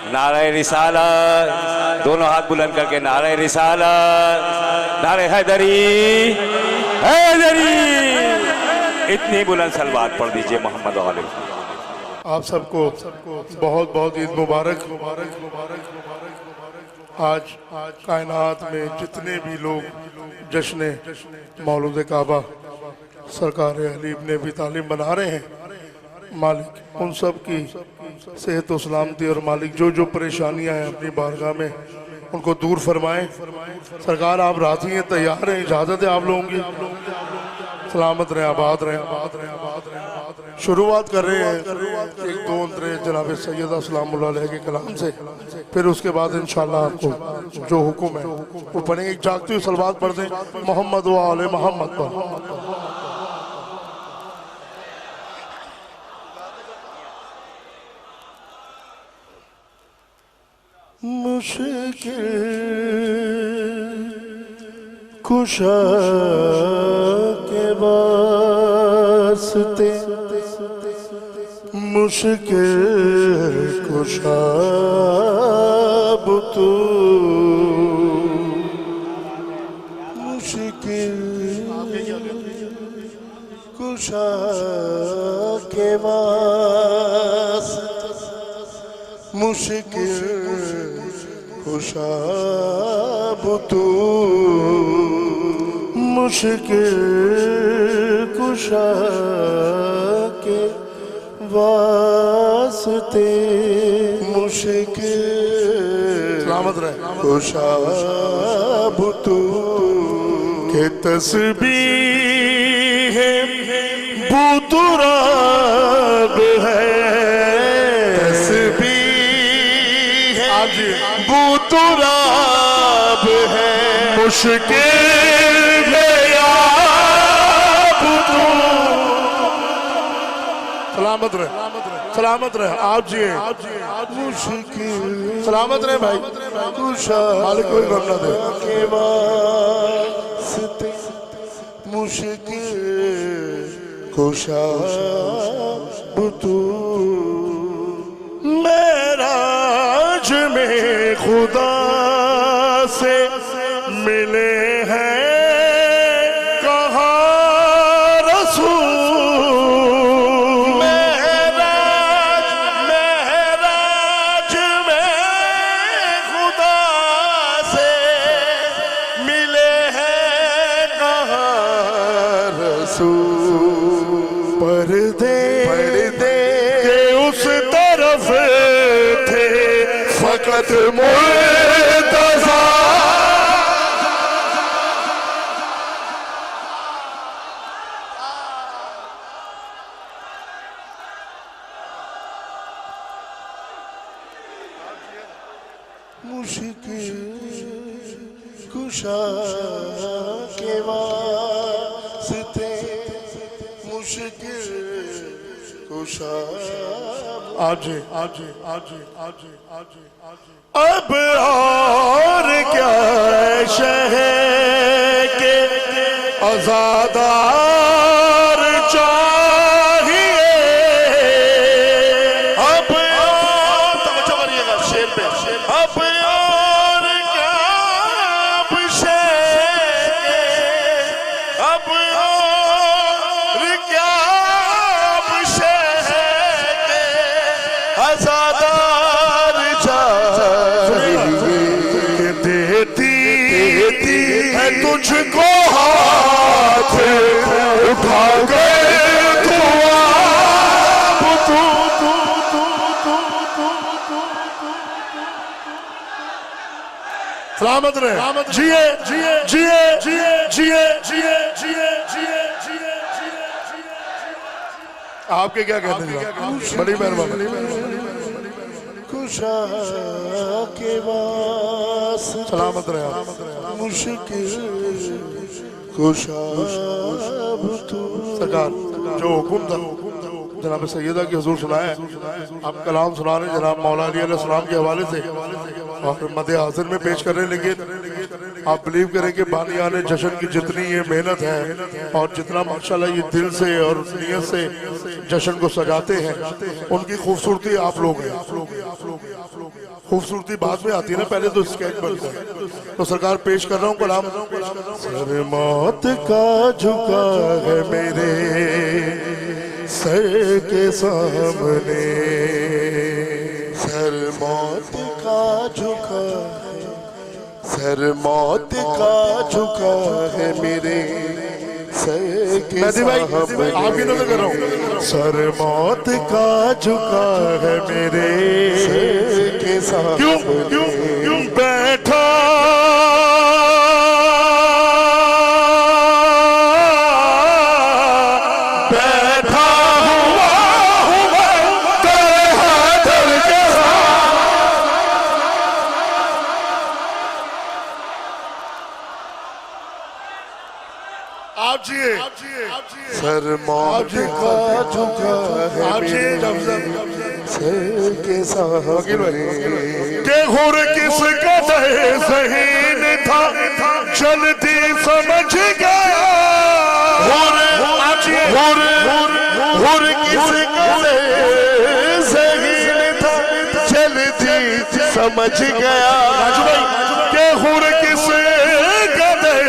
नारे रिसालत, दोनों हाथ बुलंद करके नारे रिसालत, नारे हैदरी हैदरी, इतनी बुलंद सलवात पढ़ दीजिए मोहम्मद वाले। आप सबको बहुत बहुत ईद मुबारक। आज कायनात में जितने भी लोग जश्न मौलूद काबा सरकार अली इब्न अबी तालिब मना रहे हैं, मालिक उन सब की सेहत और सलामती, और मालिक जो जो परेशानियां हैं अपनी बारगाह में उनको दूर फरमाएं। सरकार आप राजी हैं, तैयार हैं, इजाज़त है आप लोगों की? सलामत रहें, आबाद रहें, आबाद रहें, आबाद रहें। शुरुआत कर रहे हैं एक दो अंतरे जनाब सैयदा सलामुल्लाह अलैह के कलाम से, फिर उसके बाद इंशाअल्लाह आपको जो हुक्म है वो पढ़ेंगे। एक जागती हुई सलवात पढ़ दें मोहम्मद व आले मोहम्मद पर। मुश्किल कुशा के वास्ते, मुश्किल कुशा तू, मुश्किल कुशा के वास्ते, मुश्किल कुशा तू, मुश्किल कुशा के वास्ते, मुश्किल सलामत रहे कुशा तू के तस्बीह है बुतुराब है, तस्बीह है बुतुराब है, मुश्किल सलामत रहे, सलामत रहे आप जी, मुश्किल सलामत रहे भाई, मालिक कोई गम ना दे के वास्ते, मुश्किल कुशा तू। मेराज में खुदा से मिले हैं पर्दे के उस तरफ थे फकत मुर्तज़ा, मुश्किल कुशा के वास्ते, मुश्किल कुशा आज आज आज आज आज आज। अब और क्या शहर के आज़ादार चाहिए, अब तवज्जो करिएगा शेर पे, अब और क्या अब आज़ादार चाहिए, देती है तुझको हाथ उठा गए तू, सलामत रहे, जिए जिए जिए जिए जिए जिए जिए जिए जिए। आपके क्या कहते हैं? बड़ी मेहरबानी। कुशा के वास्ते सलामत रहे, मुश्किल कुशा तू। सरकार जो हुक्म था जनाब सैयदा की हुजूर सुनाया, आप कलाम सुना रहे जनाब मौला अली अलैहिस्सलाम के हवाले से और मदे हाजिर में पेश करने लगे। आप बिलीव करें कि बानियाने जश्न की जितनी ये मेहनत है और जितना माशाल्लाह ये दिल से और नियत से जश्न को सजाते हैं, उनकी खूबसूरती आप लोग हैं। खूबसूरती बाद में आती है ना, पहले तो स्केच बनता है। तो सरकार पेश कर रहा हूँ कलाम। सर मौत का झुका है मेरे सर के सामने, सर मौत का झुका है, सर मौत का झुका है मेरे सर के सामने। आप नजर कर रहा हूँ। सर मौत का झुका है मेरे सर के सामने। क्यों क्यों क्यों बैठा सर मौत का झुका है सर के सामने। के हुर किस कदर ज़हीन था चलती समझ गया, हुर किस कदर ज़हीन था चलती समझ गया, के हुर किस कदर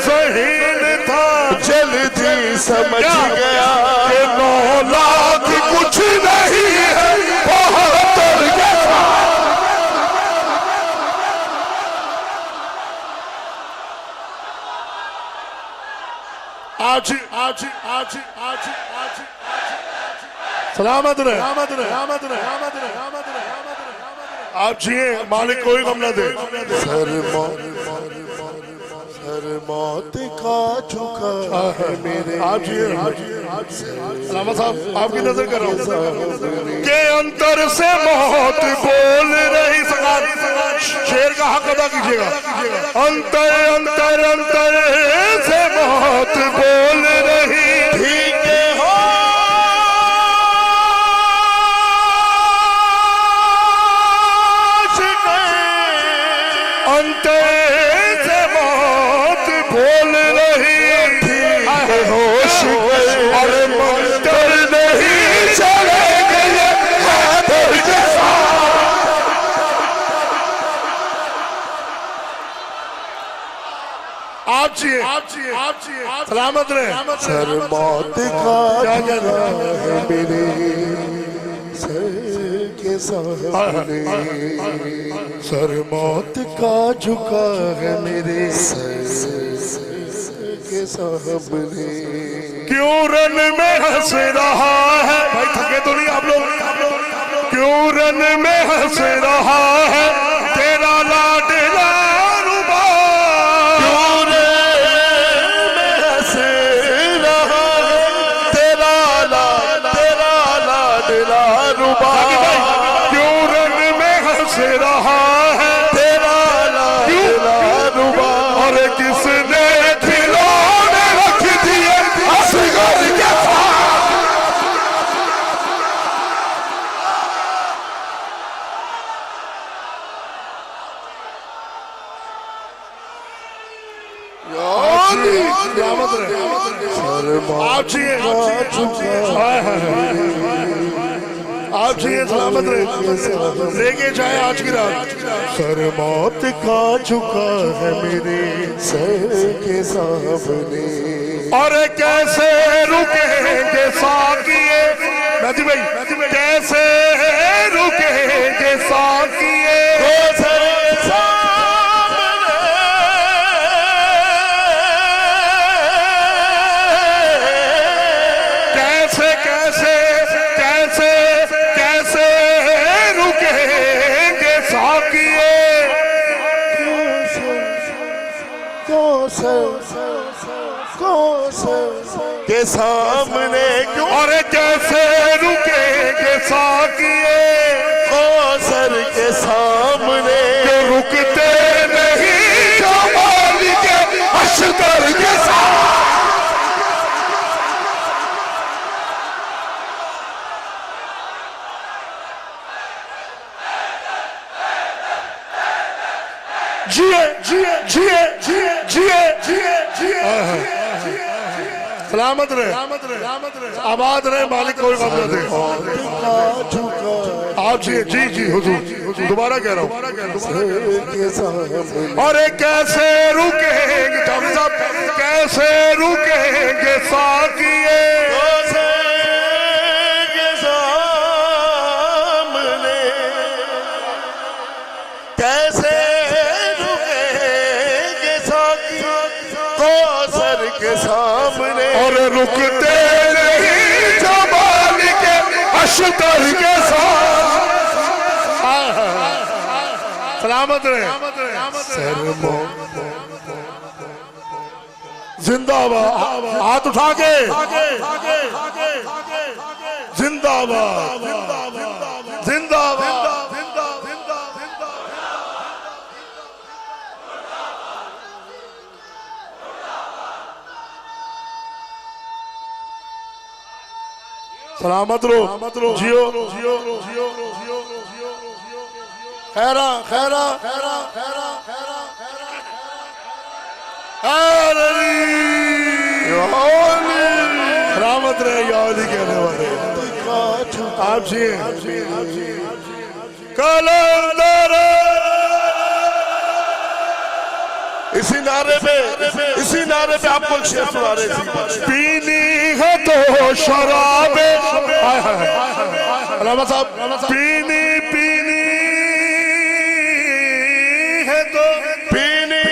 ज़हीन था चलती समझ गया कि 9 लाख कुछ नहीं है 72 के आज आज आज आज आज सलामत रहे, सलामत रहे, सलामत रहे, सलामत रहे, सलामत रहे। आप जिए, मालिक कोई गम न दे। सर मौत का झुका है मेरे। आप जिए, सलामा साहब आपकी नजर कर रहा हूँ। के अंतर से मौत बोल रही, शेर का हक अदा कीजिएगा। अंतर अंतर अंतर से मौत बोल रही, ठीक हो अंतर से मौत बोल रही, होश और मंतर नहीं चलेंगे हाथों के साथ। आप जिए, आप जिए, सलामत रहे। सर मौत का झुका है मेरे सर के सामने, सर मौत का झुका है मेरे सर के सामने। क्यों रन में हंस रहा है, भाई थके तो नहीं आप लोग, क्यों रन में हंस रहा है तेरा लाडला रुबा, क्यों रन में हंस रहा है तेरा लाडला रुबा, क्यों रन में हंस रहा है तेरा लाडला रुबा, और किसने खिलौने रख दिए असगर के साथ। आप जिए, सलामत रहे, लेके जाए आज की रात। सर मौत का झुका है मेरे सर के सामने, और कैसे रुकेंगे साकिए, नदी भाई कैसे रुकेंगे साकिए, कैसे कैसे कैसे कैसे रुकेंगे साकिए, के सामने क्यों, और कैसे रुकेंगे साकिए कौसर के सामने, रुकते नहीं जमाली के अशतर के साथ। जिए जिए जिए जिए जिए जिए जिए सलामत रहे, आबाद रहे, मालिक कोई गम न दे। आप जी जी जी हुजूर, दोबारा कह रहा हूँ। और कैसे रुकेंगे साहब, कैसे रुकेंगे साकिए के सामने, कैसे रुकेंगे साकी कौसर के सामने। और रुकते नहीं जमाल के अशतर के साथ। सलामत रहे, जिंदाबाद, हाथ उठा के जिंदाबाद जिंदाबाद जिंदाबाद। सलामत रो, जियो जियो जियो जियो जियो, खैरा खैरा खैरा खैरा खैरा सलामत रहे। याद ही कहने वाले आप जी कलंदर। इसी नारे पे आपको एक शेर सुना रहे थे। पीनी है तो शराबे, अलामा साहब, पीनी पीनी है तो पीनी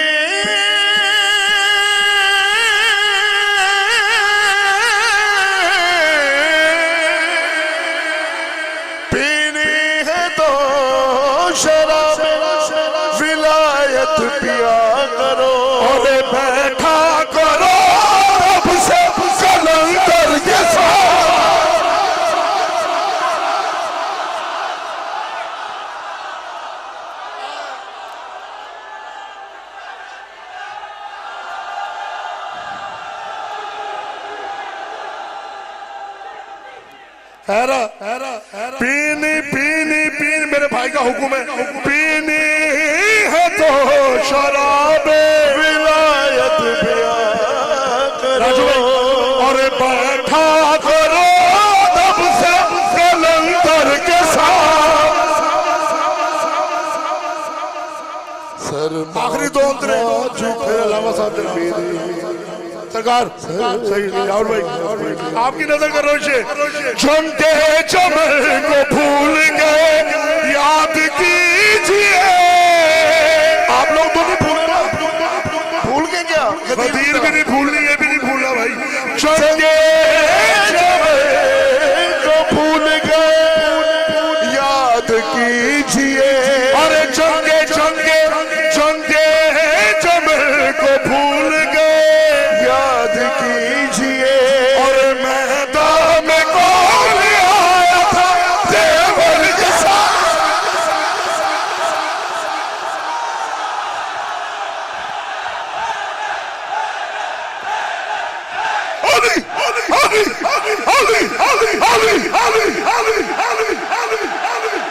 पीनी है तो शराब विलायत पिया करो। और बैठा करो रब से कलंदर के साथ। हैरा हैरा पीनी पीनी पीनी, मेरे भाई का हुक्म है, पीनी है तो शराब विलायत पिया करो। और बैठा करो तब से कलंदर के साथ। आखिरी दो अंतरे अलामा साहब सरकार, सही राहुल भाई, आपकी नजर का रोशे झुमके चमन को भूल गए, याद कीजिए। आप लोग तो नहीं भूल गए क्या? खदीर भी नहीं भूलनी, ये भी नहीं भूलना भाई। झुमके को भूल गए, याद कीजिए। अरे झुमके झुमके झुमके चमन को भूल गए, याद कीजिए। और मैदान में कौन आया था देवर के साथ। अली अली अली अली अली अली अली अली अली अली अली।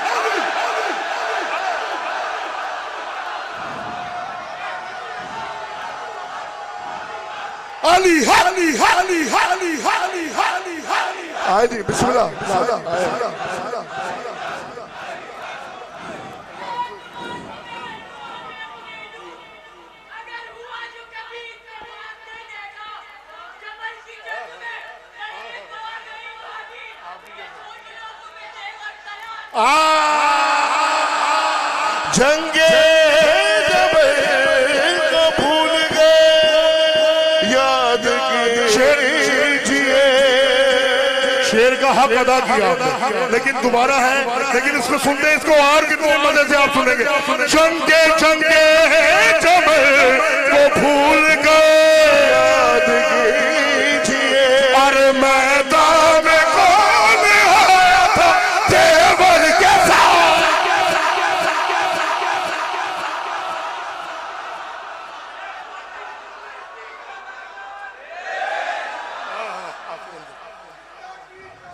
अली हाली हाली हाली हाली हाली हाली। आए जी, बिस्मिल्लाह बिस्मिल्लाह। अगर हुआ जो कभी जवाब दे देगा, जबल की जंग में लड़ने को आ गई वादी, ये सोच लो तुम्हें देगा तैयार। जंगे जबल को भूल गए, याद कीजिए। शेर का हक अदा किया आपने, लेकिन दोबारा है, लेकिन इसको सुनते हैं, इसको और कितने मजे से आप सुनेंगे। चंगे चंगे चमन को भूल गए, याद कीजिए। और मैदान में कौन आया था देवर के साथ।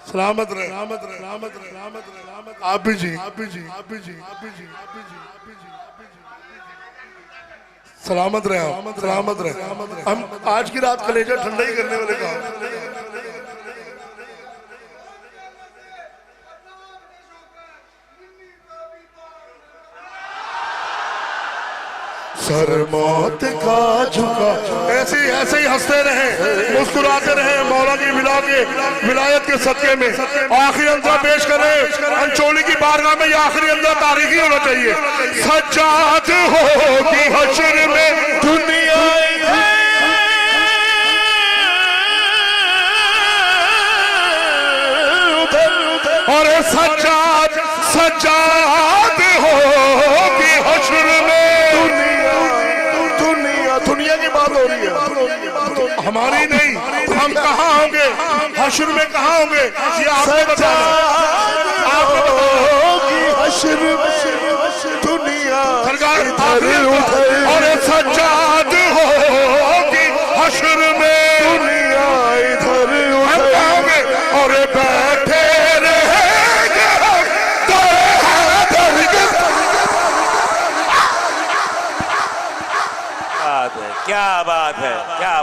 सलामत रहे, सलामत रहे, सलामत रहे, सलामत रहे, सलामत। आप भी जी, आप भी जी, आप भी जी, आप भी जी, आप भी जी, आप भी जी, आप भी जी। सलामत रहे आप, सलामत रहे। हम आज की रात कलेजा ठंडा ही करने वाले काम। सर मौत का झुका, ऐसे ही हंसते रहे, मुस्कुराते रहे, मौला की विलायत के सदके में आखिरी अंजा पेश करें। अंचोली की बारगाह में यह आखिरी अंजा तारीखी होना चाहिए। सज्जाद होगी हश्र में दुनिया, और सज्जाद होगी हश्र में। दुनिया की बात हो रही है, हमारी नहीं। हम कहाँ होंगे हश्र में, कहाँ होंगे ये आपको बताना। दुनिया और सज्जाद होगी हश्र में, दुनिया इधर होंगे और बैठे रहेंगे। क्या बात है, क्या बात है, क्या